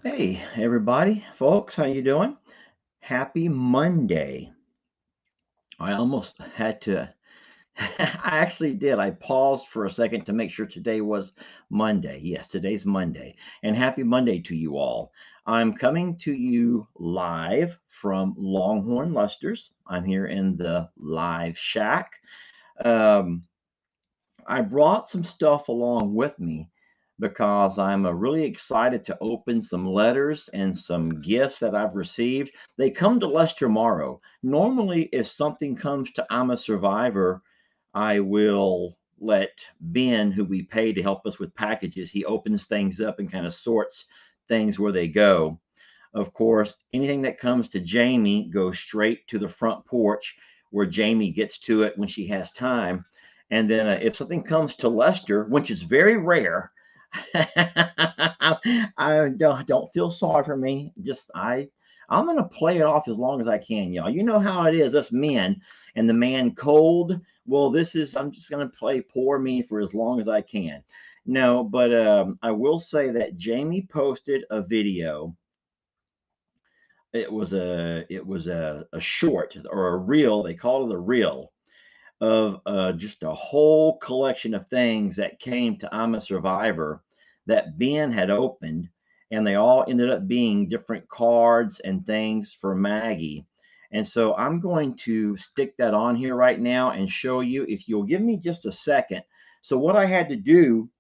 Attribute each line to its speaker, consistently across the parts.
Speaker 1: Hey, everybody, folks, how you doing? Happy Monday. I almost had to, I actually did. I paused for a second to make sure today was Monday. Yes, today's Monday. And happy Monday to you all. I'm coming to you live from Longhorn Lusters. I'm here in the live shack. Um, I brought some stuff along with me because I'm really excited to open some letters and some gifts that I've received. They come to Lester tomorrow. Normally, if something comes to I'm a Survivor, I will let Ben, who we pay to help us with packages, he opens things up and kind of sorts things where they go. Of course, anything that comes to Jamie goes straight to the front porch where Jamie gets to it when she has time. And then if something comes to Lester, which is very rare, I don't feel sorry for me. I'm gonna play it off as long as I can, y'all. You know how it is, us men and the man cold. Well, I'm just gonna play poor me for as long as I can. No, but I will say that Jamie posted a video. It was a short or a reel. They call it a reel of just a whole collection of things that came to I'm a Survivor that Ben had opened, and they all ended up being different cards and things for Maggie. And so I'm going to stick that on here right now and show you if you'll give me just a second. So what I had to do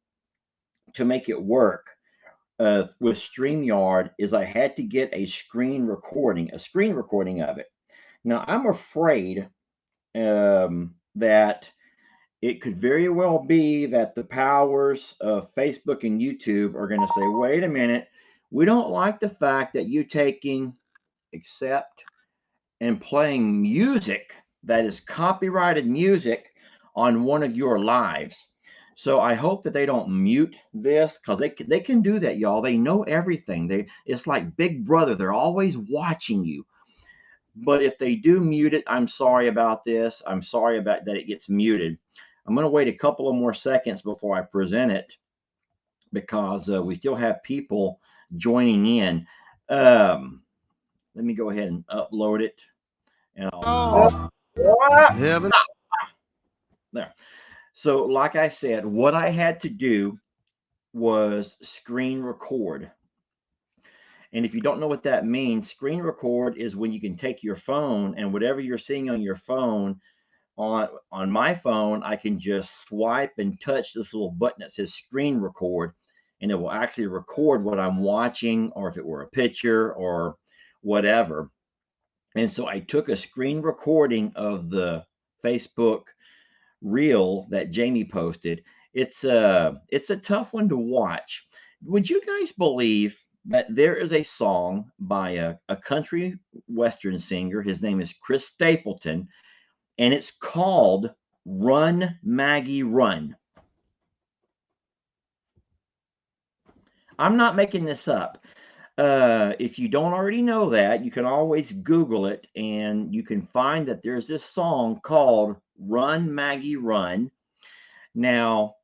Speaker 1: to make it work with StreamYard is I had to get a screen recording of it. Now I'm afraid that it could very well be that the powers of Facebook and YouTube are going to say, wait a minute, we don't like the fact that you taking, accept, and playing music that is copyrighted music on one of your lives. So I hope that they don't mute this because they can do that, y'all. They know everything. It's like Big Brother. They're always watching you. But if they do mute it, I'm sorry about this. I'm sorry about that it gets muted. I'm going to wait a couple of more seconds before I present it because we still have people joining in. Let me go ahead and upload it. And I'll
Speaker 2: Heaven.
Speaker 1: there. So, like I said, what I had to do was screen record. And if you don't know what that means, screen record is when you can take your phone and whatever you're seeing on your phone, on my phone, I can just swipe and touch this little button that says screen record, and it will actually record what I'm watching, or if it were a picture or whatever. And so I took a screen recording of the Facebook reel that Jamie posted. It's a tough one to watch. Would you guys believe that there is a song by a country western singer? His name is Chris Stapleton, and it's called Run, Maggie, Run. I'm not making this up. If you don't already know that, you can always Google it and you can find that there's this song called Run, Maggie, Run. Now,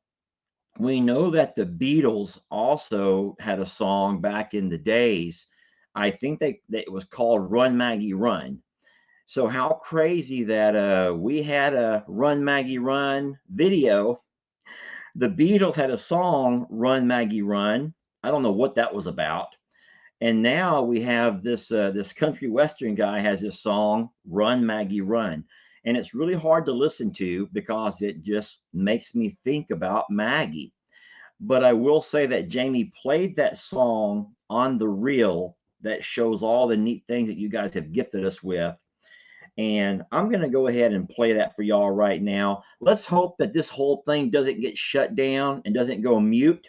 Speaker 1: we know that the Beatles also had a song back in the days. I think it was called Run, Maggie, Run. So how crazy that we had a Run Maggie Run video. The Beatles had a song Run Maggie Run. I don't know what that was about. And now we have this country western guy has this song Run Maggie Run. And it's really hard to listen to because it just makes me think about Maggie. But I will say that Jamie played that song on the reel that shows all the neat things that you guys have gifted us with. And I'm going to go ahead and play that for y'all right now. Let's hope that this whole thing doesn't get shut down and doesn't go mute.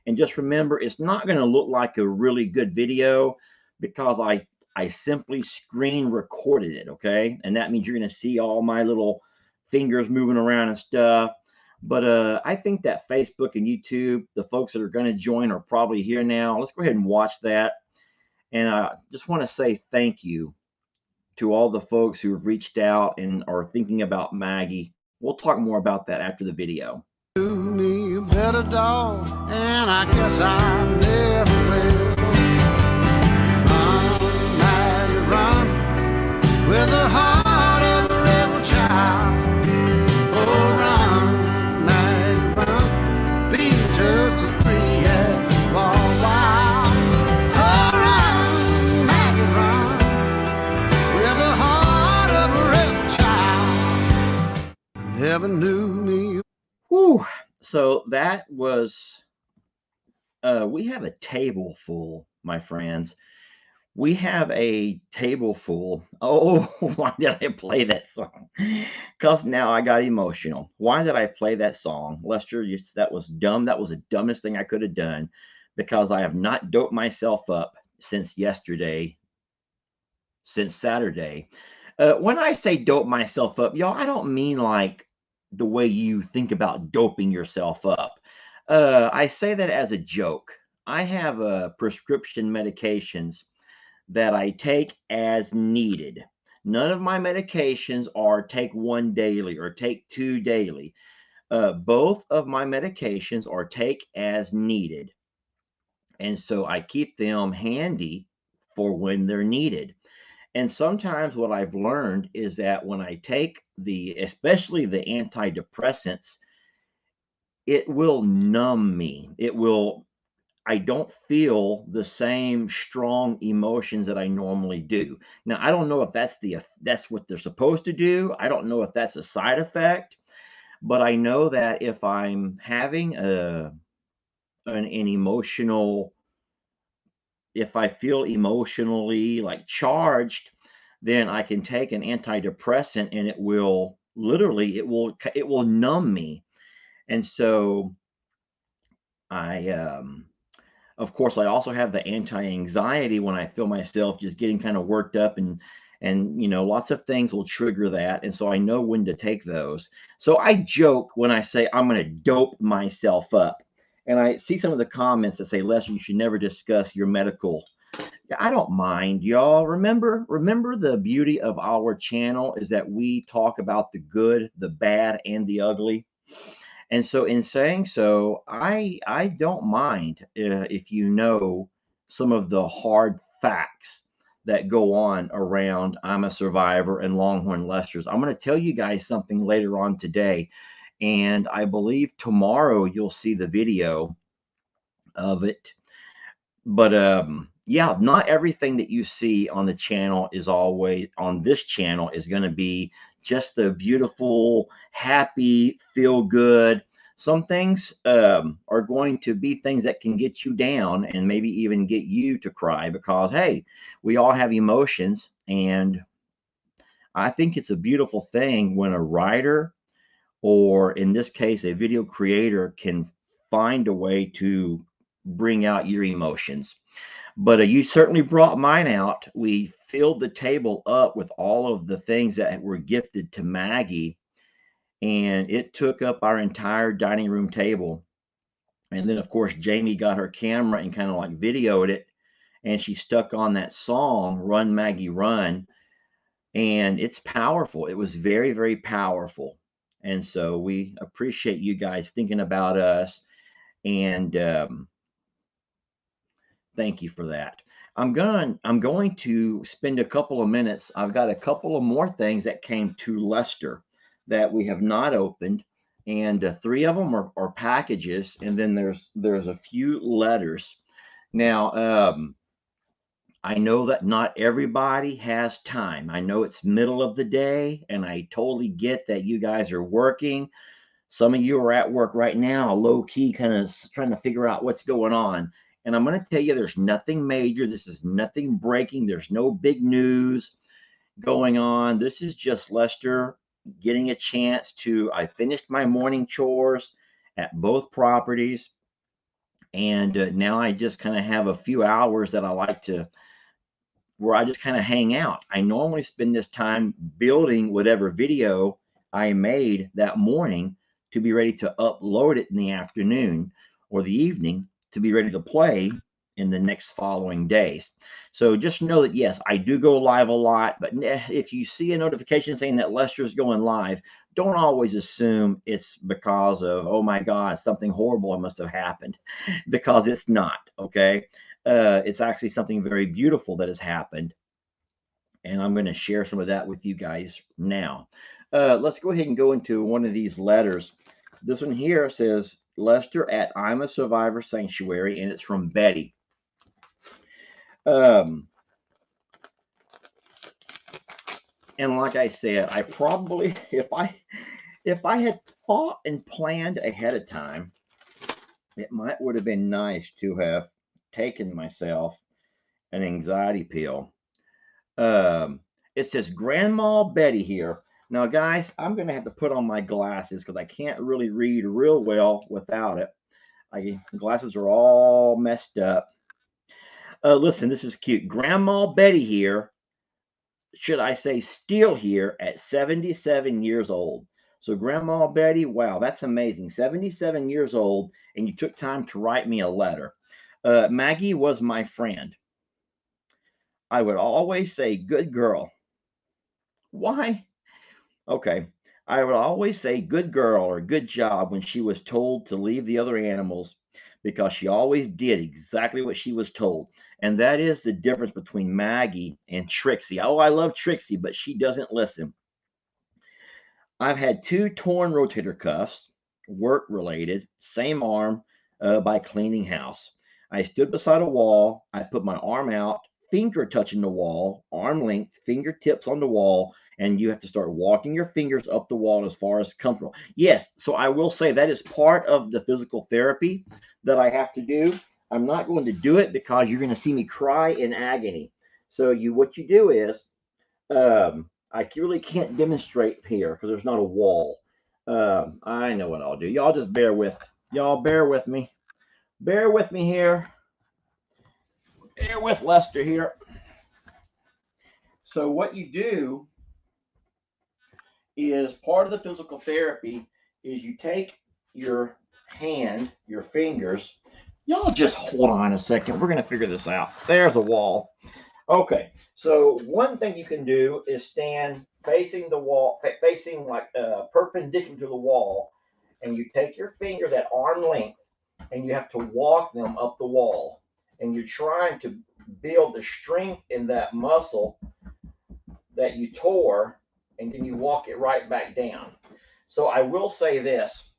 Speaker 1: And just remember, it's not going to look like a really good video because I simply screen recorded it, okay? And that means you're going to see all my little fingers moving around and stuff. But I think that Facebook and YouTube, the folks that are going to join are probably here now. Let's go ahead and watch that. And I just want to say thank you to all the folks who have reached out and are thinking about Maggie. We'll talk more about that after the video.
Speaker 2: Do me a better dog, and I guess I never will. never knew me.
Speaker 1: Whew. So that was, we have a table full, my friends. We have a table full. Oh, why did I play that song? Because now I got emotional. Why did I play that song? Lester, that was dumb. That was the dumbest thing I could have done because I have not doped myself up since yesterday, since Saturday. When I say dope myself up, y'all, I don't mean like the way you think about doping yourself up. I say that as a joke. I have prescription medications that I take as needed. None of my medications are take one daily or take two daily. Both of my medications are take as needed. And so I keep them handy for when they're needed. And sometimes what I've learned is that when I take especially the antidepressants, it will numb me. I don't feel the same strong emotions that I normally do. Now, I don't know if that's what they're supposed to do. I don't know if that's a side effect, but I know that if I'm having an emotional, if I feel emotionally like charged, then I can take an antidepressant and it will literally it will numb me. And so I of course, I also have the anti-anxiety when I feel myself just getting kind of worked up and lots of things will trigger that, and so I know when to take those. So I joke when I say I'm going to dope myself up, and I see some of the comments that say, "Lester, you should never discuss your medical." Yeah, I don't mind, y'all. Remember the beauty of our channel is that we talk about the good, the bad, and the ugly. And so, in saying so, I don't mind if you know some of the hard facts that go on around I'm a Survivor and Longhorn Lesters. I'm going to tell you guys something later on today, and I believe tomorrow you'll see the video of it. But yeah, not everything that you see on the channel is always on this channel is going to be just the beautiful, happy, feel good. Some things are going to be things that can get you down and maybe even get you to cry because, hey, we all have emotions. And I think it's a beautiful thing when a writer, or in this case, a video creator, can find a way to bring out your emotions. But you certainly brought mine out. We filled the table up with all of the things that were gifted to Maggie, and it took up our entire dining room table. And then, of course, Jamie got her camera and kind of like videoed it, and she stuck on that song, Run, Maggie, Run. And it's powerful. It was very, very powerful. And so we appreciate you guys thinking about us. And thank you for that. I'm going to spend a couple of minutes. I've got a couple of more things that came to Lester that we have not opened, and three of them are packages, and then there's a few letters. Now, I know that not everybody has time. I know it's middle of the day, and I totally get that you guys are working. Some of you are at work right now, low key, kind of trying to figure out what's going on. And I'm going to tell you, there's nothing major. This is nothing breaking. There's no big news going on. This is just Lester getting a chance to. I finished my morning chores at both properties. And now I just kind of have a few hours that I like to where I just kind of hang out. I normally spend this time building whatever video I made that morning to be ready to upload it in the afternoon or the evening to be ready to play in the next following days. So just know that, yes, I do go live a lot, but if you see a notification saying that Lester's going live, don't always assume it's because of, oh my God, something horrible must have happened, because it's not, okay? It's actually something very beautiful that has happened. And I'm going to share some of that with you guys now. Let's go ahead and go into one of these letters. This one here says, Lester at I'm a Survivor Sanctuary, and it's from Betty. And like I said, I probably, If I had thought and planned ahead of time, it might would have been nice to have taken myself an anxiety pill. Um, it says Grandma Betty here. Now, guys, I'm going to have to put on my glasses because I can't really read real well without it. My glasses are all messed up. Listen, this is cute. Grandma Betty here, should I say, still here at 77 years old. So, Grandma Betty, wow, that's amazing. 77 years old, and you took time to write me a letter. Maggie was my friend. I would always say, good girl. Why? Okay. I would always say good girl or good job when she was told to leave the other animals because she always did exactly what she was told. And that is the difference between Maggie and Trixie. Oh, I love Trixie, but she doesn't listen. I've had two torn rotator cuffs, work related, same arm, by cleaning house. I stood beside a wall. I put my arm out, finger touching the wall, arm length, fingertips on the wall, and you have to start walking your fingers up the wall as far as comfortable. Yes, so I will say that is part of the physical therapy that I have to do. I'm not going to do it because you're going to see me cry in agony. So what you do is I really can't demonstrate here because there's not a wall. I know what I'll do. Y'all just bear with me. Bear with me here. Bear with Lester here. So what you do is part of the physical therapy is you take your hand, your fingers. Y'all just hold on a second. We're gonna figure this out. There's a wall. Okay, so one thing you can do is stand facing the wall, facing like perpendicular to the wall, and you take your fingers at arm length and you have to walk them up the wall. And you're trying to build the strength in that muscle that you tore, and then you walk it right back down. So I will say this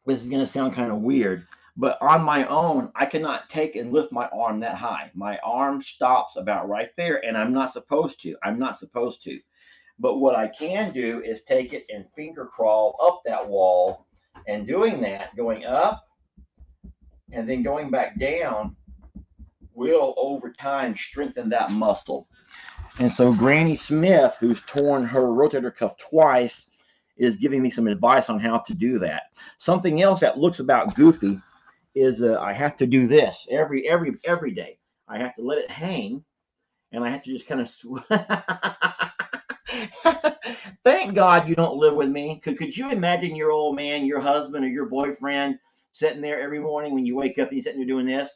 Speaker 1: is going to sound kind of weird, but on my own, I cannot take and lift my arm that high. My arm stops about right there, and I'm not supposed to. I'm not supposed to. But what I can do is take it and finger crawl up that wall, and doing that, going up and then going back down, will over time strengthen that muscle. And so Granny Smith, who's torn her rotator cuff twice, is giving me some advice on how to do that. Something else that looks about goofy is I have to do this every day. I have to let it hang, and I have to just kind of. Thank God you don't live with me. Could you imagine your old man, your husband, or your boyfriend sitting there every morning when you wake up and you're sitting there doing this?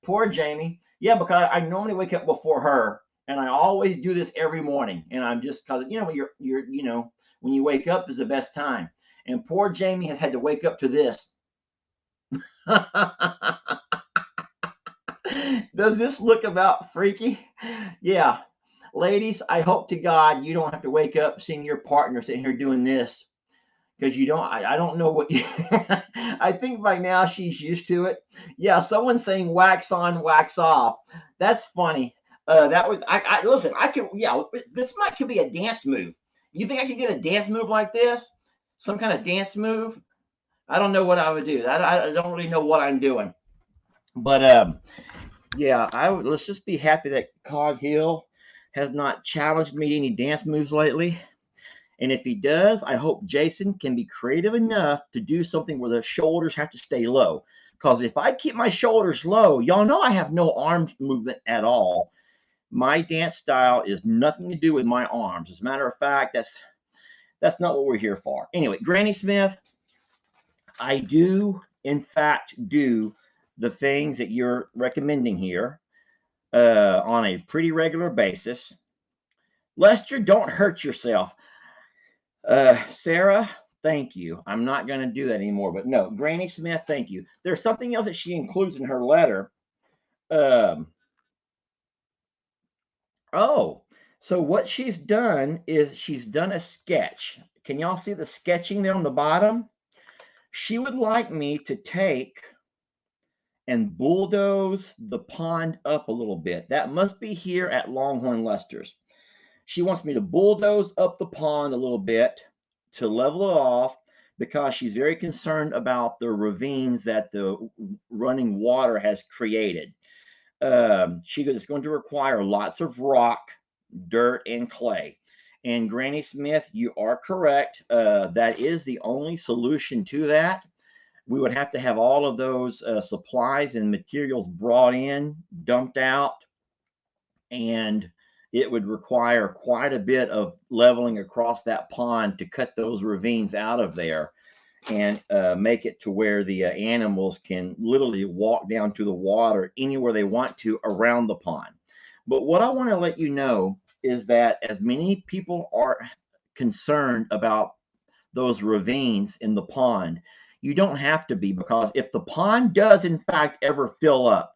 Speaker 1: Poor Jamie. Yeah, because I normally wake up before her, and I always do this every morning. And I'm just because when you wake up is the best time. And poor Jamie has had to wake up to this. Does this look about freaky? Yeah. Ladies, I hope to God you don't have to wake up seeing your partner sitting here doing this because you don't. I don't know what. I think by now she's used to it. Yeah, someone's saying wax on, wax off. That's funny. That would. I listen. I could. Yeah, this could be a dance move. You think I could get a dance move like this? Some kind of dance move? I don't know what I would do. I don't really know what I'm doing. But yeah, I would. Let's just be happy that Cog Hill has not challenged me to any dance moves lately. And if he does, I hope Jason can be creative enough to do something where the shoulders have to stay low. Because if I keep my shoulders low, y'all know I have no arm movement at all. My dance style is nothing to do with my arms. As a matter of fact, that's not what we're here for. Anyway, Granny Smith, I do in fact do the things that you're recommending here on a pretty regular basis. Lester, don't hurt yourself. Sarah, thank you. I'm not going to do that anymore. But no, Granny Smith, thank you. There's something else that she includes in her letter. Um, oh, so what she's done is she's done a sketch. Can y'all see the sketching there on the bottom? She would like me to take and bulldoze the pond up a little bit. That must be here at Longhorn Lester's. She wants me to bulldoze up the pond a little bit to level it off because she's very concerned about the ravines that the running water has created. She goes, it's going to require lots of rock, dirt, and clay. And Granny Smith, you are correct. That is the only solution to that. We would have to have all of those supplies and materials brought in, dumped out, and it would require quite a bit of leveling across that pond to cut those ravines out of there and make it to where the animals can literally walk down to the water anywhere they want to around the pond. But what I want to let you know is that as many people are concerned about those ravines in the pond, you don't have to be, because if the pond does in fact ever fill up,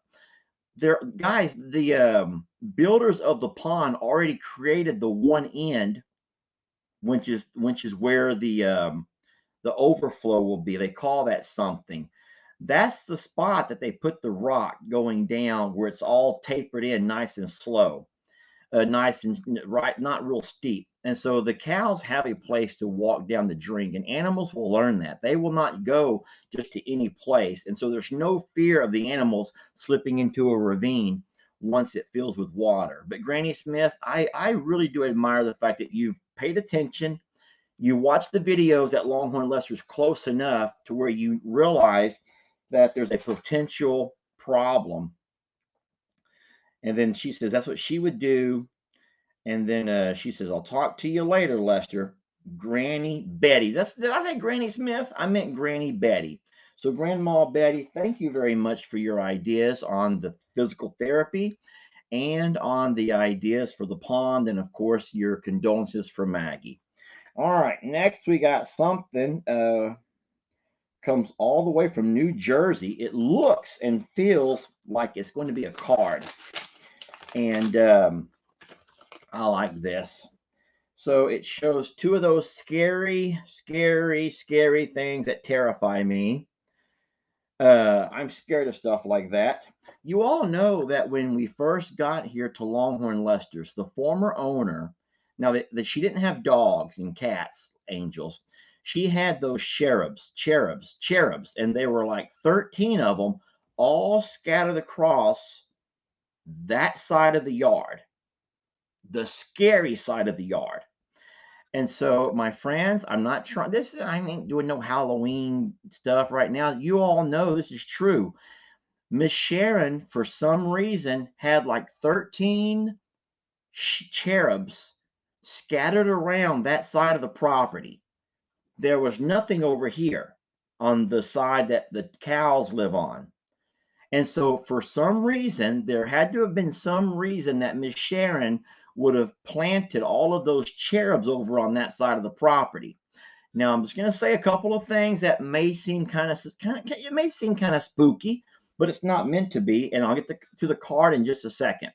Speaker 1: there, guys, the builders of the pond already created the one end, which is where the overflow will be. They call that something. That's the spot that they put the rock going down, where it's all tapered in, nice and slow, nice and right, not real steep. And so the cows have a place to walk down the drink, and animals will learn that. They will not go just to any place. And so there's no fear of the animals slipping into a ravine once it fills with water. But Granny Smith, I really do admire the fact that you've paid attention. You watch the videos at Longhorn Lester's close enough to where you realize that there's a potential problem. And then she says that's what she would do. And then she says, I'll talk to you later, Lester. Granny Betty. Did I say Granny Smith? I meant Granny Betty. So, Grandma Betty, thank you very much for your ideas on the physical therapy and on the ideas for the pond, and of course, your condolences for Maggie. All right, next we got something comes all the way from New Jersey. It looks and feels like it's going to be a card. And I like this. So it shows two of those scary, scary, scary things that terrify me. I'm scared of stuff like that. You all know that when we first got here to Longhorn Lester's, the former owner, now that she didn't have dogs and cats, angels, she had those cherubs, and there were like 13 of them, all scattered across that side of the yard, the scary side of the yard. And so, my friends, I'm not trying this. I ain't doing no Halloween stuff right now. You all know this is true. Miss Sharon, for some reason, had like 13 cherubs scattered around that side of the property. There was nothing over here on the side that the cows live on. And so, for some reason, there had to have been some reason that Miss Sharon would have planted all of those cherubs over on that side of the property. Now, I'm just going to say a couple of things that may seem it may seem kind of spooky, but it's not meant to be. And I'll get to the card in just a second.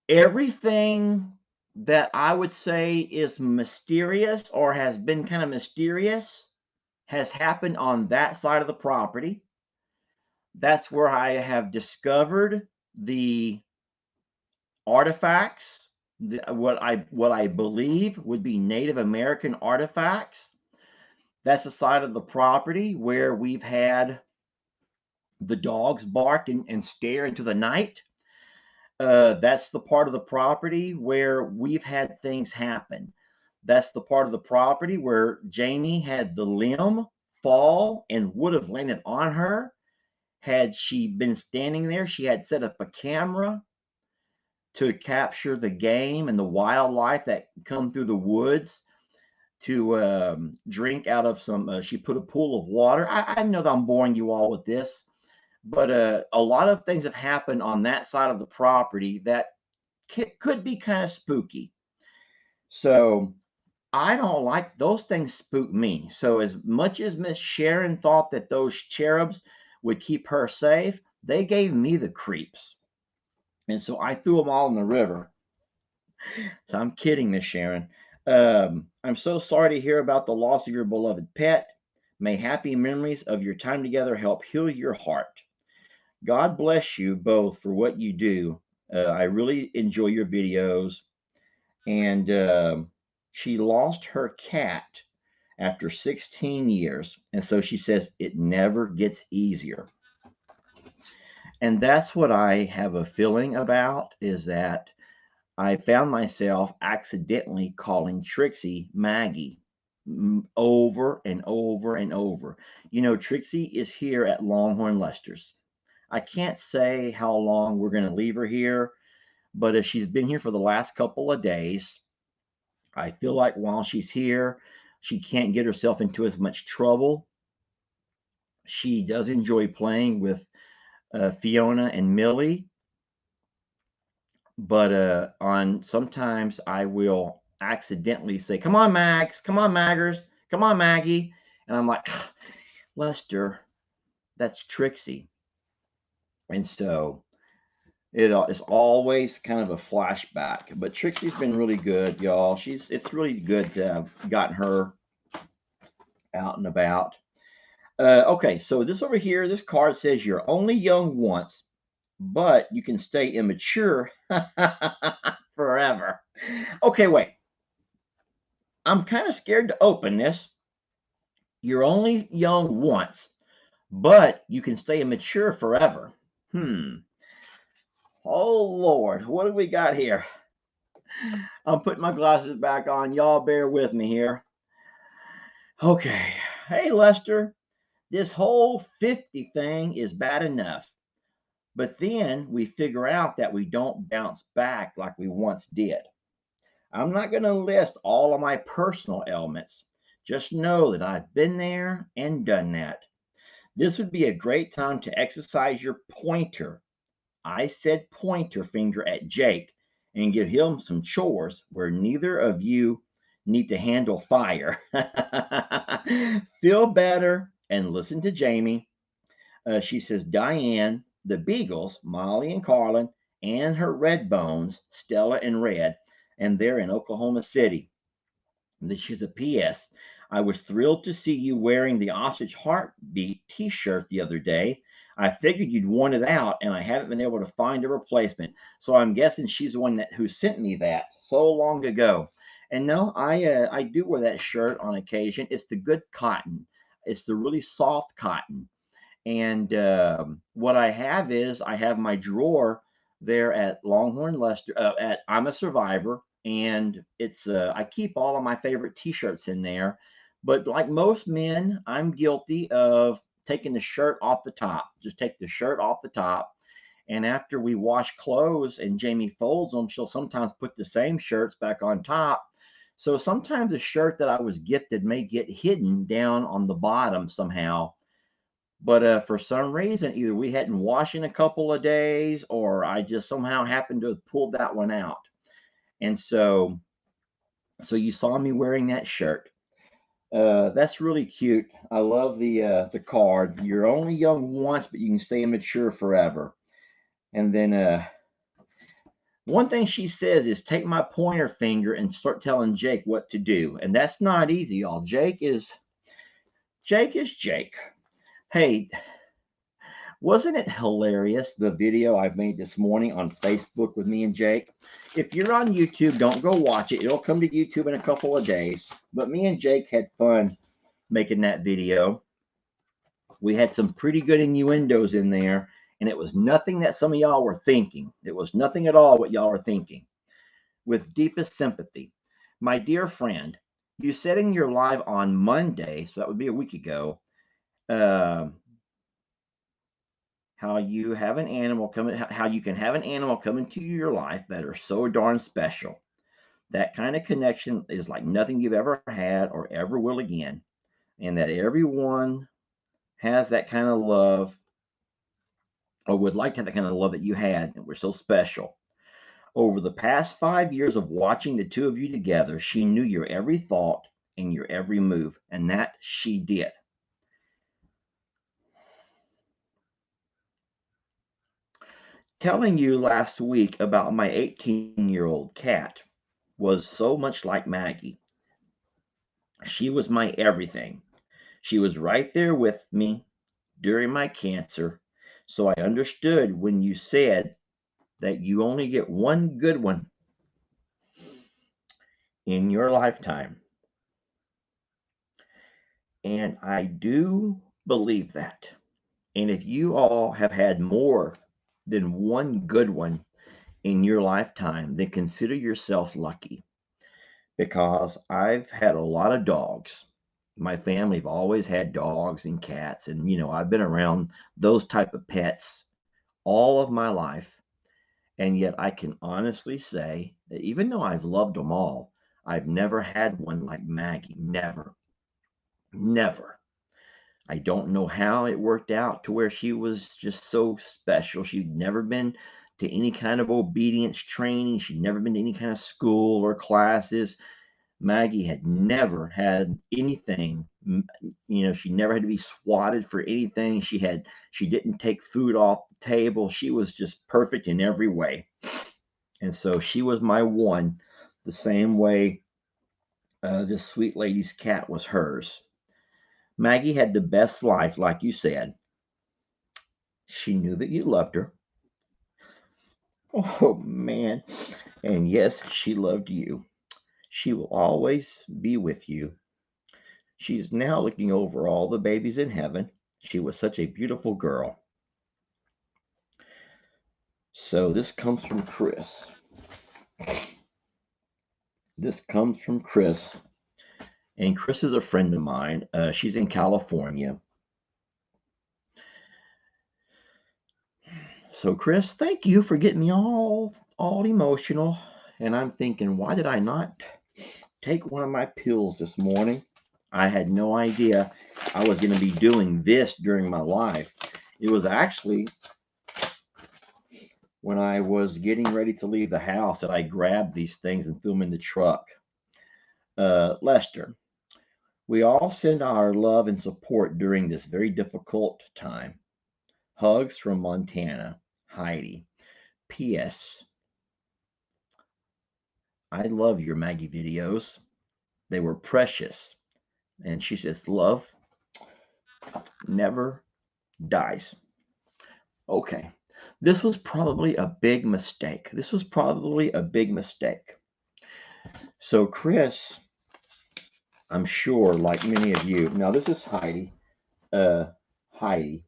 Speaker 1: Everything that I would say is mysterious or has been kind of mysterious has happened on that side of the property. That's where I have discovered the artifacts, what I believe would be Native American artifacts. That's the side of the property where we've had the dogs bark and stare into the night. That's the part of the property where we've had things happen. That's the part of the property where Jamie had the limb fall and would have landed on her had she been standing there. She had set up a camera to capture the game and the wildlife that come through the woods to drink out of some. She put a pool of water. I know that I'm boring you all with this, but a lot of things have happened on that side of the property that could be kind of spooky. So I don't like those things. Spook me. So as much as Miss Sharon thought that those cherubs would keep her safe, they gave me the creeps. And so I threw them all in the river. So I'm kidding, Miss Sharon. I'm so sorry to hear about the loss of your beloved pet. May happy memories of your time together help heal your heart. God bless you both for what you do. I really enjoy your videos. And she lost her cat after 16 years. And so she says it never gets easier. And that's what I have a feeling about, is that I found myself accidentally calling Trixie Maggie over and over and over. You know, Trixie is here at Longhorn Lester's. I can't say how long we're going to leave her here, but if she's been here for the last couple of days, I feel like while she's here, she can't get herself into as much trouble. She does enjoy playing with Fiona and Millie, but on sometimes I will accidentally say, "Come on, Max! Come on, Maggers! Come on, Maggie!" And I'm like, "Lester, that's Trixie." And so it's always kind of a flashback. But Trixie's been really good, y'all. It's really good to have gotten her out and about. Okay, so this over here, this card says you're only young once, but you can stay immature forever. Okay, wait. I'm kind of scared to open this. You're only young once, but you can stay immature forever. Oh, Lord. What do we got here? I'm putting my glasses back on. Y'all bear with me here. Okay. Hey, Lester. This whole 50 thing is bad enough. But then we figure out that we don't bounce back like we once did. I'm not going to list all of my personal ailments. Just know that I've been there and done that. This would be a great time to exercise your pointer. I said pointer finger at Jake, and give him some chores where neither of you need to handle fire. Feel better and listen to Jamie. She says, Diane, the Beagles, Molly and Carlin, and her red bones, Stella and Red, and they're in Oklahoma City. This is a P.S. I was thrilled to see you wearing the Ostrich Heartbeat t-shirt the other day. I figured you'd worn it out, and I haven't been able to find a replacement. So I'm guessing she's the one who sent me that so long ago. And no, I do wear that shirt on occasion. It's the good cotton. It's the really soft cotton. And what I have is I have my drawer there at Longhorn Lester. At I'm a Survivor, and it's I keep all of my favorite T-shirts in there. But like most men, I'm guilty of taking the shirt off the top. Just take the shirt off the top. And after we wash clothes and Jamie folds them, she'll sometimes put the same shirts back on top. So sometimes the shirt that I was gifted may get hidden down on the bottom somehow, but for some reason, either we hadn't washed in a couple of days, or I just somehow happened to have pulled that one out. And so you saw me wearing that shirt. That's really cute. I love the card. You're only young once, but you can stay immature forever. And then one thing she says is take my pointer finger and start telling Jake what to do. And that's not easy, y'all. Jake is Jake. Hey, wasn't it hilarious, the video I've made this morning on Facebook with me and Jake? If you're on YouTube, don't go watch it. It'll come to YouTube in a couple of days. But me and Jake had fun making that video. We had some pretty good innuendos in there, and it was nothing that some of y'all were thinking. It was nothing at all what y'all were thinking. With deepest sympathy, my dear friend, you said in your live on Monday, so that would be a week ago, how you have an animal coming, how you can have an animal come into your life that are so darn special. That kind of connection is like nothing you've ever had or ever will again. And that everyone has that kind of love, or would like to have that kind of love that you had, and we're so special. Over the past 5 years of watching the two of you together, she knew your every thought and your every move, and that she did. Telling you last week about my 18-year-old cat was so much like Maggie. She was my everything. She was right there with me during my cancer. So I understood when you said that you only get one good one in your lifetime. And I do believe that. And if you all have had more than one good one in your lifetime, then consider yourself lucky, because I've had a lot of dogs. My family have always had dogs and cats, and I've been around those type of pets all of my life. And yet I can honestly say that even though I've loved them all, I've never had one like Maggie. Never. Never. I don't know how it worked out to where she was just so special. She'd never been to any kind of obedience training. She'd never been to any kind of school or classes. Maggie had never had anything. She never had to be swatted for anything. She didn't take food off the table. She was just perfect in every way. And so she was my one, the same way this sweet lady's cat was hers. Maggie had the best life, like you said. She knew that you loved her. Oh, man. And yes, she loved you. She will always be with you. She's now looking over all the babies in heaven. She was such a beautiful girl. So this comes from Chris. This comes from Chris. And Chris is a friend of mine. She's in California. So Chris, thank you for getting me all emotional. And I'm thinking, why did I not take one of my pills this morning? I had no idea I was going to be doing this during my life. It was actually when I was getting ready to leave the house that I grabbed these things and threw them in the truck. Lester, we all send our love and support during this very difficult time. Hugs from Montana, Heidi. P.S. I love your Maggie videos. They were precious. And she says, love never dies. Okay. This was probably a big mistake. So Chris, I'm sure, like many of you. Now this is Heidi. Heidi.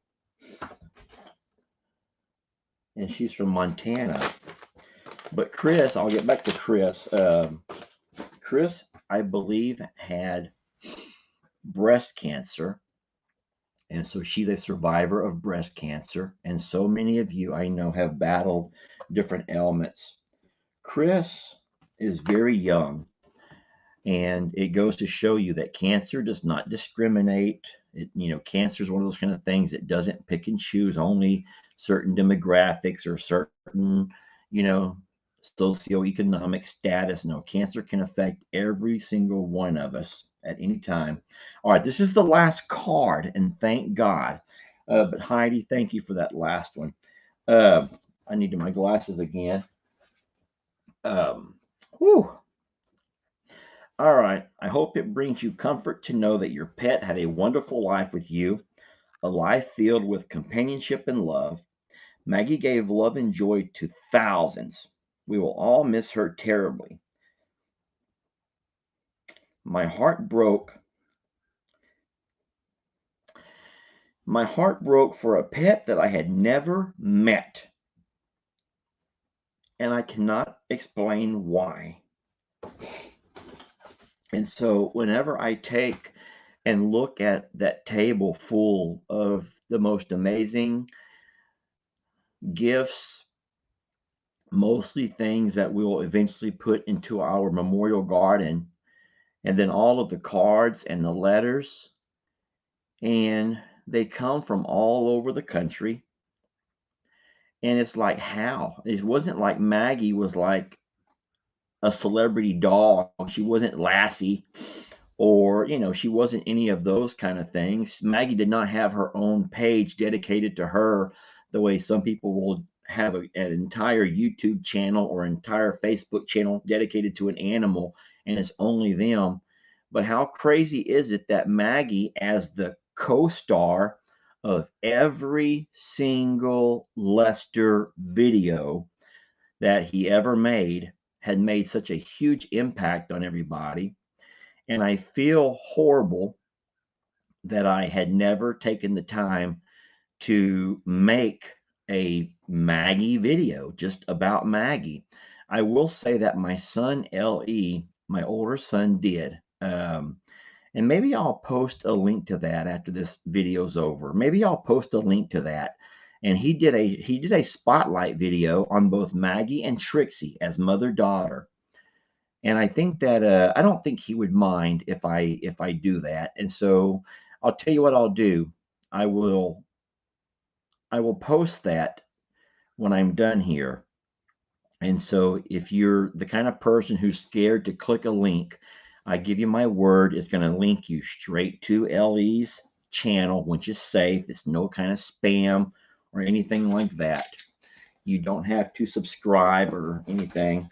Speaker 1: And she's from Montana. But Chris, I'll get back to Chris. Chris, I believe, had breast cancer. And so she's a survivor of breast cancer. And so many of you I know have battled different ailments. Chris is very young. And it goes to show you that cancer does not discriminate. Cancer is one of those kind of things that doesn't pick and choose only certain demographics or certain, socioeconomic status. No, cancer can affect every single one of us at any time. All right, this is the last card, and thank God. But Heidi, thank you for that last one. I needed my glasses again. Whew. All right. I hope it brings you comfort to know that your pet had a wonderful life with you, a life filled with companionship and love. Maggie gave love and joy to thousands. We will all miss her terribly. My heart broke. My heart broke for a pet that I had never met. And I cannot explain why. And so whenever I take and look at that table full of the most amazing gifts, mostly things that we will eventually put into our memorial garden, and then all of the cards and the letters, and they come from all over the country. And it's like, how? It wasn't like Maggie was like a celebrity dog. She wasn't Lassie, or she wasn't any of those kind of things. Maggie did not have her own page dedicated to her the way some people will have an entire YouTube channel or entire Facebook channel dedicated to an animal, and it's only them. But how crazy is it that Maggie, as the co-star of every single Lester video, that he ever made had made such a huge impact on everybody. And I feel horrible that I had never taken the time to make a Maggie video just about Maggie. I will say that my son LE, my older son, did. And maybe I'll post a link to that after this video's over. Maybe I'll post a link to that. And he did a spotlight video on both Maggie and Trixie as mother-daughter. And I think that I don't think he would mind if I do that. And so I'll tell you what I'll do. I will I will post that when I'm done here. And so if you're the kind of person who's scared to click a link, I give you my word, it's going to link you straight to LE's channel, which is safe. It's no kind of spam or anything like that. You don't have to subscribe or anything,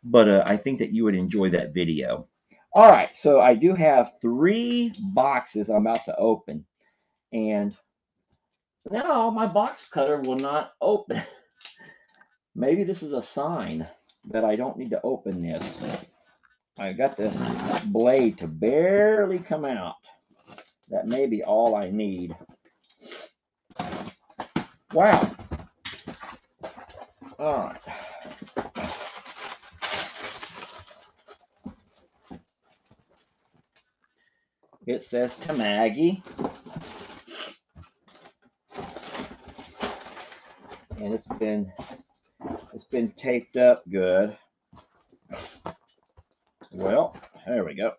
Speaker 1: but I think that you would enjoy that video. All right, so I do have 3 boxes I'm about to open, and now my box cutter will not open. Maybe this is a sign that I don't need to open this. I got the blade to barely come out. That may be all I need. Wow. All right. It says to Maggie. And it's been taped up good. Well, there we go.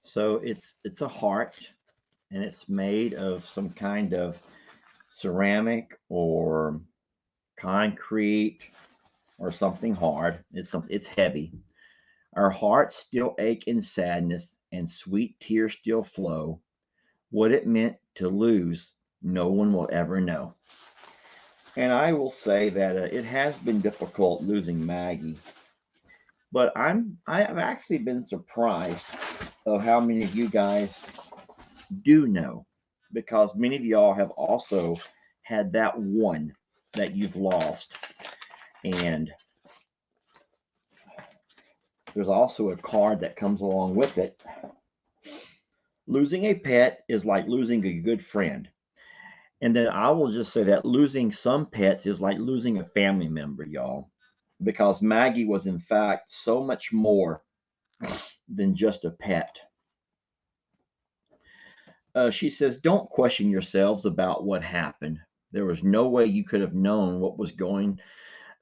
Speaker 1: So it's a heart, and it's made of some kind of ceramic or concrete or something hard. It's heavy. Our hearts still ache in sadness, and sweet tears still flow. What it meant to lose, no one will ever know. And I will say that it has been difficult losing Maggie, but I have actually been surprised of how many of you guys do know, because many of y'all have also had that one that you've lost. And there's also a card that comes along with it. Losing a pet is like losing a good friend. And then I will just say that losing some pets is like losing a family member, y'all, because Maggie was, in fact, so much more than just a pet. She says, don't question yourselves about what happened. There was no way you could have known what was going.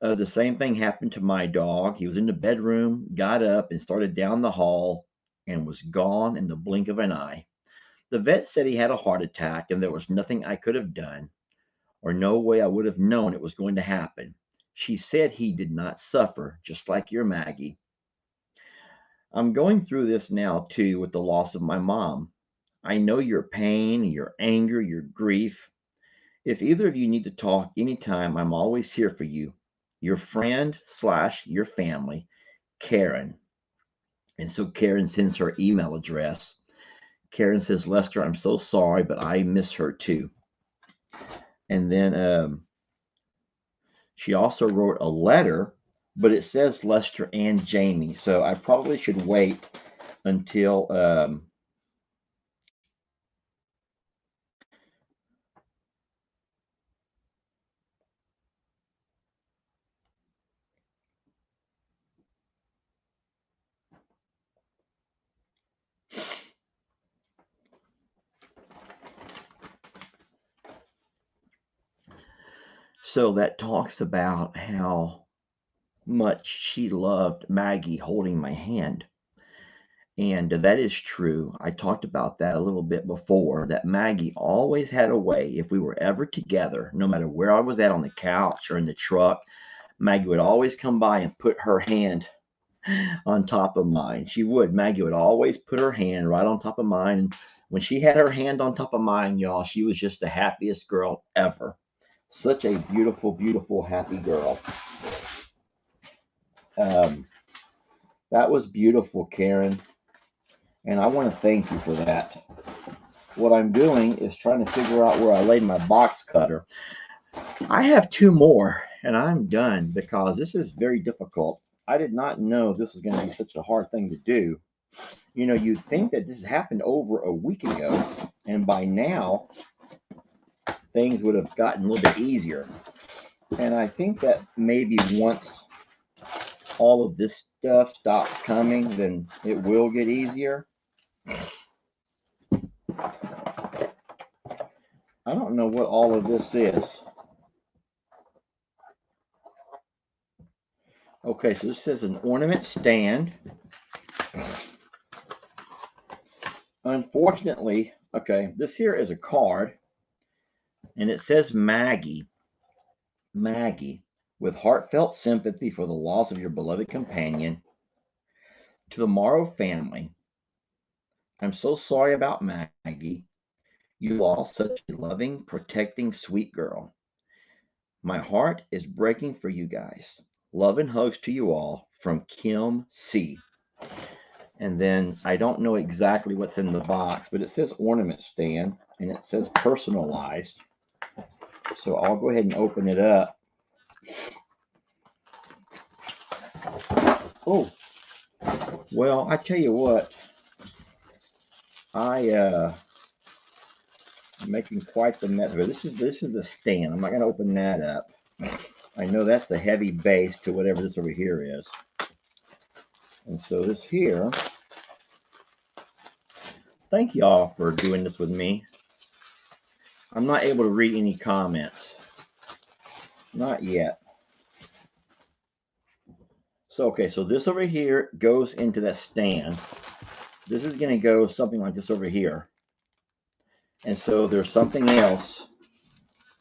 Speaker 1: The same thing happened to my dog. He was in the bedroom, got up, and started down the hall and was gone in the blink of an eye. The vet said he had a heart attack, and there was nothing I could have done, or no way I would have known it was going to happen. She said he did not suffer, just like your Maggie. I'm going through this now, too, with the loss of my mom. I know your pain, your anger, your grief. If either of you need to talk anytime, I'm always here for you. Your friend / your family, Karen. And so Karen sends her email address. Karen says, Lester, I'm so sorry, but I miss her too. And then she also wrote a letter, but it says Lester and Jamie. So I probably should wait until so that talks about how much she loved Maggie holding my hand. And that is true. I talked about that a little bit before, that Maggie always had a way, if we were ever together, no matter where I was at on the couch or in the truck, Maggie would always come by and put her hand on top of mine. She would. Maggie would always put her hand right on top of mine. When she had her hand on top of mine, y'all, she was just the happiest girl ever. Such a beautiful, beautiful, happy girl. Um, that was beautiful, Karen, and I want to thank you for that. What I'm doing is trying to figure out where I laid my box cutter. I have two more, and I'm done because this is very difficult. I did not know this was going to be such a hard thing to do. You know, you'd think that this happened over a week ago, and by now things would have gotten a little bit easier. And I think that maybe once all of this stuff stops coming, then it will get easier. I don't know what all of this is. Okay, so this says an ornament stand. Unfortunately, okay, this here is a card, and it says Maggie. Maggie, with heartfelt sympathy for the loss of your beloved companion, to the Morrow family, I'm so sorry about Maggie. You lost such a loving, protecting, sweet girl. My heart is breaking for you guys. Love and hugs to you all from Kim C. And then I don't know exactly what's in the box, but it says ornament stand and it says personalized. So I'll go ahead and open it up. Oh, well, I tell you what, I'm making quite the mess. This is the stand. I'm not going to open that up. I know that's the heavy base to whatever this over here is. And so this here, thank y'all for doing this with me. I'm not able to read any comments. Not yet. So, okay, so this over here goes into that stand. This is going to go something like this over here. And so there's something else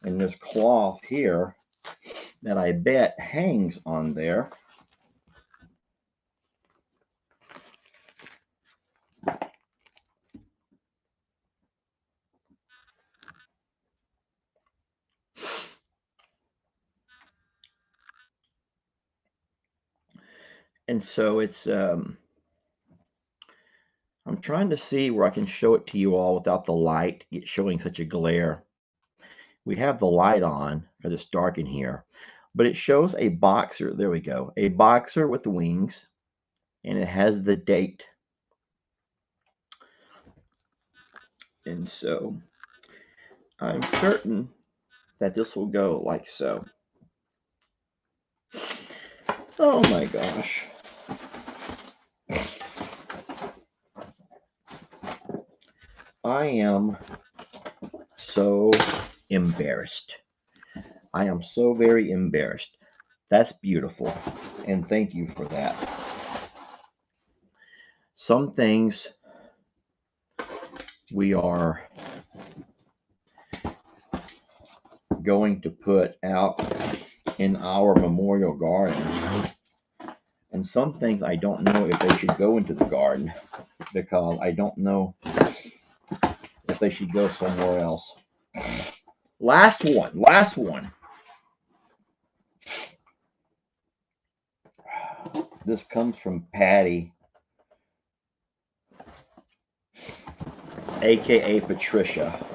Speaker 1: in this cloth here that I bet hangs on there. And so I'm trying to see where I can show it to you all without the light showing such a glare. We have the light on because it's dark in here, but it shows a boxer. There we go. A boxer with wings, and it has the date. And so I'm certain that this will go like so. Oh my gosh. I am so embarrassed. I am so very embarrassed. That's beautiful. And thank you for that. Some things we are going to put out in our memorial garden. And some things I don't know if they should go into the garden because I don't know if they should go somewhere else. Last one. This comes from Patty, aka Patricia.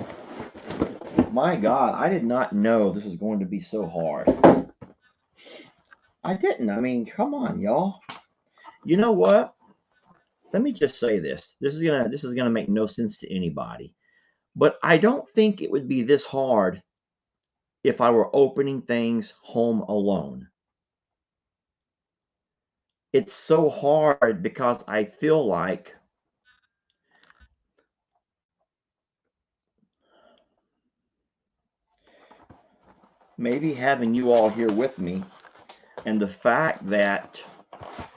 Speaker 1: My God, I did not know this was going to be so hard. I didn't. I mean, come on, y'all. You know what? Let me just say this. This is gonna make no sense to anybody. But I don't think it would be this hard if I were opening things home alone. It's so hard because I feel like maybe having you all here with me and the fact that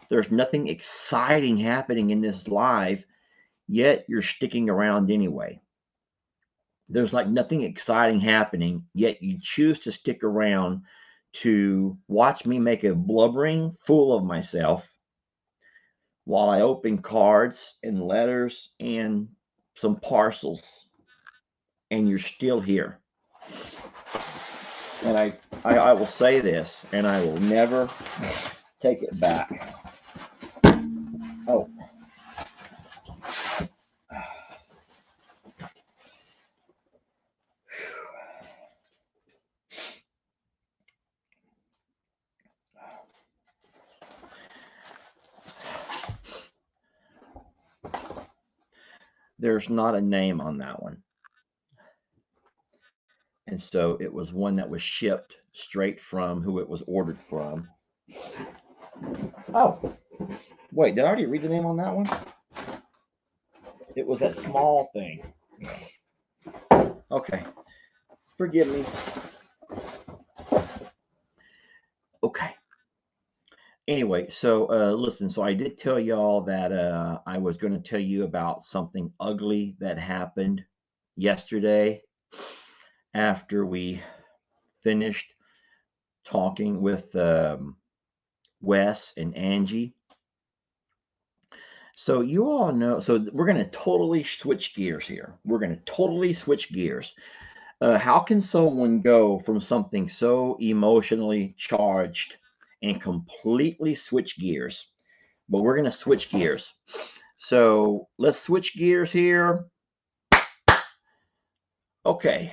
Speaker 1: there's nothing exciting happening in this live, yet you're sticking around anyway. There's like nothing exciting happening, yet you choose to stick around to watch me make a blubbering fool of myself while I open cards and letters and some parcels, and you're still here. And I will say this, and I will never take it back. Oh, there's not a name on that one. And so it was one that was shipped straight from who it was ordered from. Oh, wait, did I already read the name on that one? It was that small thing. Okay, forgive me. Okay. Anyway, so listen, so I did tell y'all that I was going to tell you about something ugly that happened yesterday after we finished talking with Wes and Angie. So you all know, so we're going to totally switch gears here. We're going to totally switch gears. How can someone go from something so emotionally charged and completely switch gears? But we're going to switch gears. So let's switch gears here. Okay.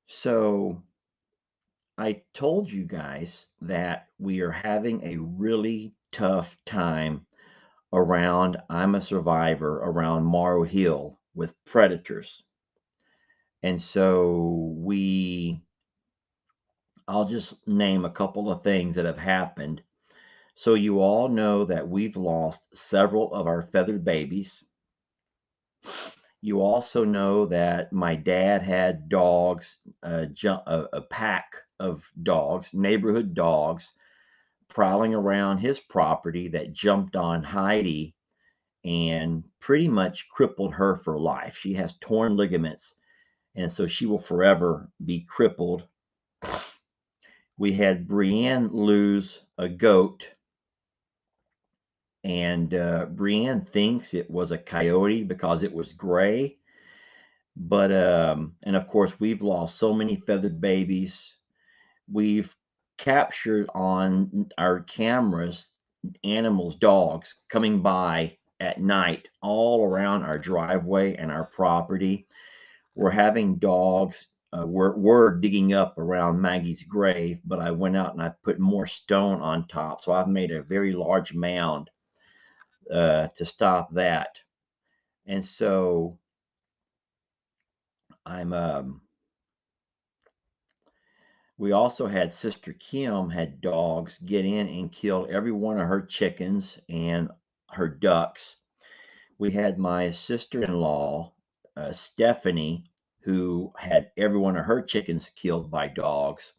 Speaker 1: So I told you guys that we are having a really tough time around I'm a Survivor around Morrow Hill with predators. And so I'll just name a couple of things that have happened. So you all know that we've lost several of our feathered babies. You also know that my dad had dogs, a pack of dogs, neighborhood dogs, prowling around his property that jumped on Heidi and pretty much crippled her for life. She has torn ligaments, and so she will forever be crippled. We had Brienne lose a goat, and Brienne thinks it was a coyote because it was gray. But and of course, we've lost so many feathered babies. We've captured on our cameras animals, dogs coming by at night all around our driveway and our property. We're having dogs. We're digging up around Maggie's grave, but I went out and I put more stone on top. So I've made a very large mound to stop that. And so I'm we also had Sister Kim had dogs get in and kill every one of her chickens and her ducks. We had my sister-in-law, Stephanie, who had every one of her chickens killed by dogs.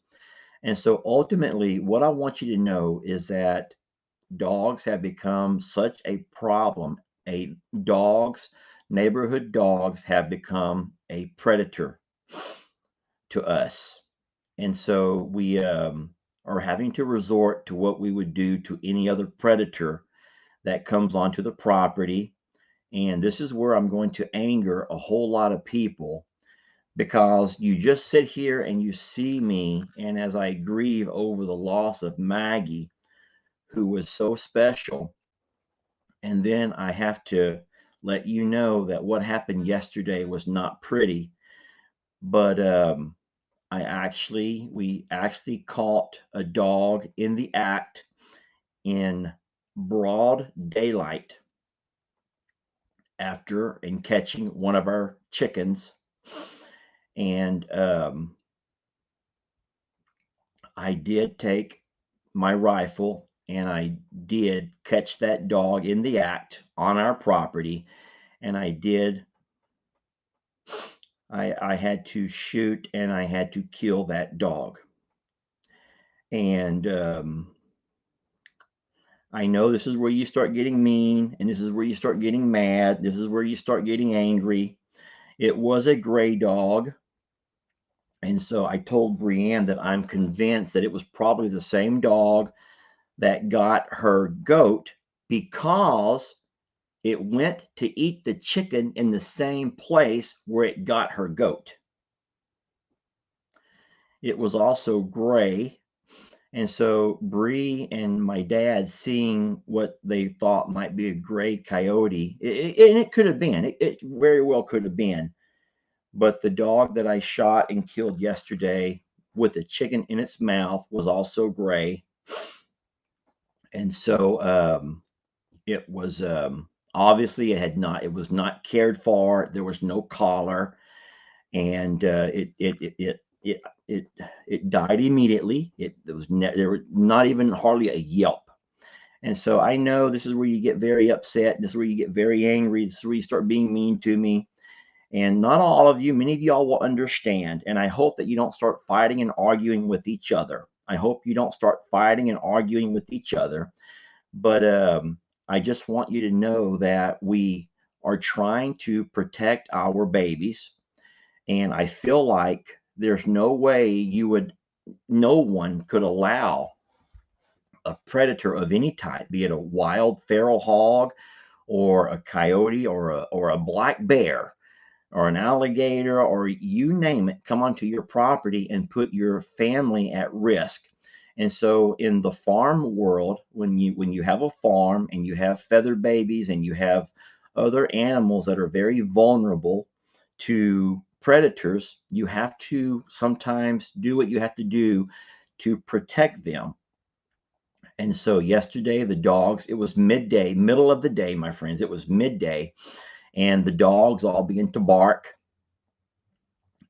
Speaker 1: And so ultimately, what I want you to know is that dogs have become such a problem. A dogs, neighborhood dogs have become a predator to us. And so we are having to resort to what we would do to any other predator that comes onto the property. And this is where I'm going to anger a whole lot of people because you just sit here and you see me. And as I grieve over the loss of Maggie, who was so special, and then I have to let you know that what happened yesterday was not pretty. But we actually caught a dog in the act in broad daylight after and catching one of our chickens. And I did take my rifle and I did catch that dog in the act on our property. And I had to shoot and I had to kill that dog. And I know this is where you start getting mean, and this is where you start getting mad. This is where you start getting angry. It was a gray dog. And so I told Brienne that I'm convinced that it was probably the same dog that got her goat because it went to eat the chicken in the same place where it got her goat. it was also gray. And so Bree and my dad, seeing what they thought might be a gray coyote, and it could have been, it very well could have been. But the dog that I shot and killed yesterday with a chicken in its mouth was also gray. And so it was obviously it was not cared for. There was no collar, and it died immediately. There was not even hardly a yelp. And so I know this is where you get very upset. This is where you get very angry. This is where you start being mean to me. And not all of you, many of y'all will understand. And I hope that you don't start fighting and arguing with each other. I hope you don't start fighting and arguing with each other. But I just want you to know that we are trying to protect our babies. And I feel like there's no way no one could allow a predator of any type, be it a wild feral hog or a coyote or a black bear or an alligator or you name it, come onto your property and put your family at risk. And so in the farm world, when you have a farm and you have feathered babies and you have other animals that are very vulnerable to predators, you have to sometimes do what you have to do to protect them. And so yesterday, the dogs, it was midday, middle of the day, my friends, it was midday, and the dogs all began to bark.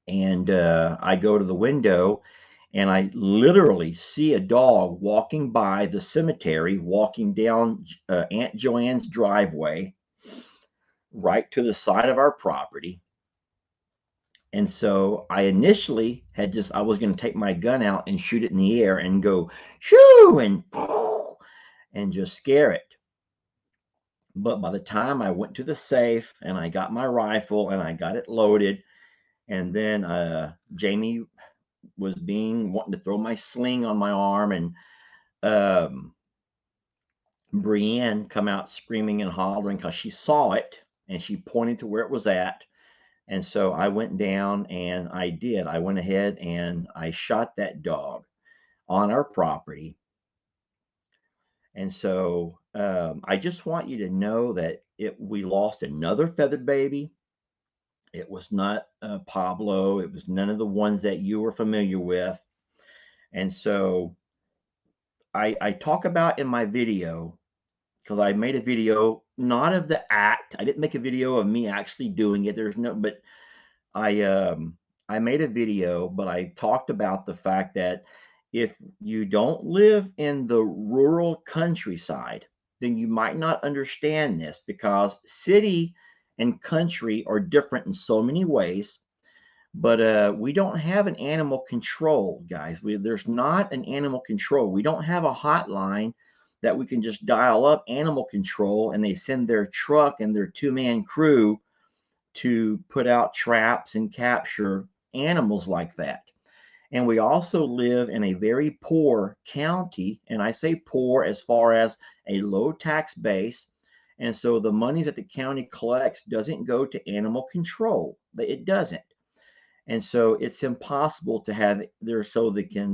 Speaker 1: And I go to the window and I literally see a dog walking by the cemetery, walking down Aunt Joanne's driveway right to the side of our property. And so I initially I was going to take my gun out and shoot it in the air and go shoo and just scare it. But by the time I went to the safe and I got my rifle and I got it loaded, and then Jamie was wanting to throw my sling on my arm, and um, Brienne come out screaming and hollering because she saw it and she pointed to where it was at. And so I went down and I went ahead and I shot that dog on our property. And so I just want you to know that we lost another feathered baby. It was not Pablo. It was none of the ones that you were familiar with. And so I talk about in my video, because I made a video, not of the act. I didn't make a video of me actually doing it. But I I made a video, but I talked about the fact that if you don't live in the rural countryside, then you might not understand this because city and country are different in so many ways. But we don't have an animal control, guys. There's not an animal control. We don't have a hotline that we can just dial up animal control and they send their truck and their two-man crew to put out traps and capture animals like that. And we also live in a very poor county, and I say poor as far as a low tax base. And so the money that the county collects doesn't go to animal control. It doesn't. And so it's impossible to have there so they can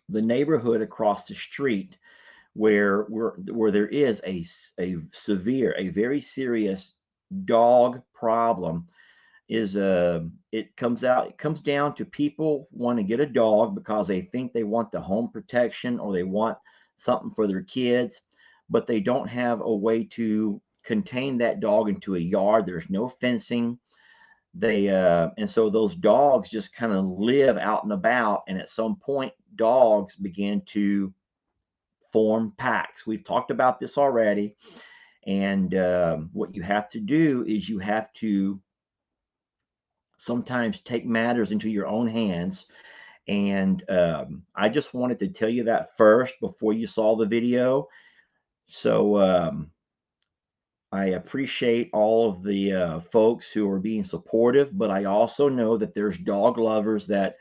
Speaker 1: the neighborhood across the street where there is a severe, a very serious dog problem is it comes down to people want to get a dog because they think they want the home protection or they want something for their kids, but they don't have a way to contain that dog into a yard. There's no fencing. And so those dogs just kind of live out and about, and at some point dogs begin to form packs. We've talked about this already. And what you have to do is you have to sometimes take matters into your own hands. And I just wanted to tell you that first before you saw the video. So I appreciate all of the folks who are being supportive, but I also know that there's dog lovers that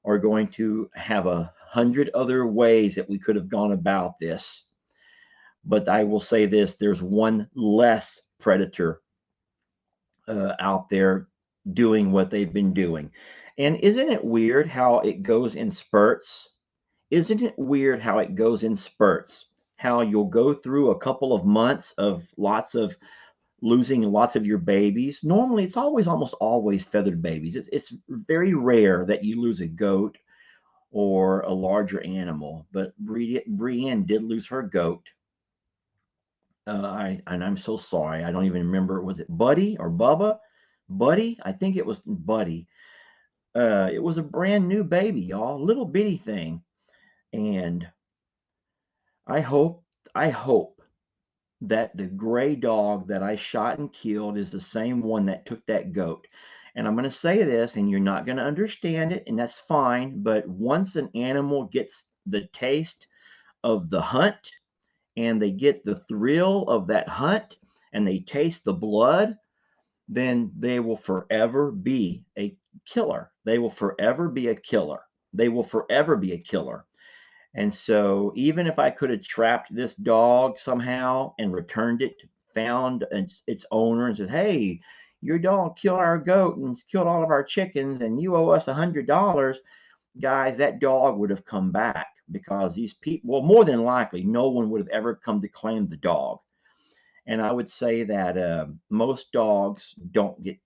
Speaker 1: are going to have 100 other ways that we could have gone about this. But I will say this, there's one less predator out there doing what they've been doing. And isn't it weird how it goes in spurts? Isn't it weird how it goes in spurts? How you'll go through a couple of months of lots of losing lots of your babies. Normally, it's always almost always feathered babies. It's very rare that you lose a goat or a larger animal. But Brienne did lose her goat. I'm so sorry. I don't even remember. Was it Buddy or Bubba? Buddy? I think it was Buddy. It was a brand new baby, y'all, little bitty thing. And I hope, I hope that the gray dog that I shot and killed is the same one that took that goat. And I'm going to say this, and you're not going to understand it, and that's fine. But once an animal gets the taste of the hunt and they get the thrill of that hunt and they taste the blood, then they will forever be a killer. They will forever be a killer. They will forever be a killer. And so, even if I could have trapped this dog somehow and returned it, found its owner and said, "Hey, your dog killed our goat and killed all of our chickens, and you owe us $100," guys, that dog would have come back because these people, well, more than likely, no one would have ever come to claim the dog. And I would say that most dogs don't get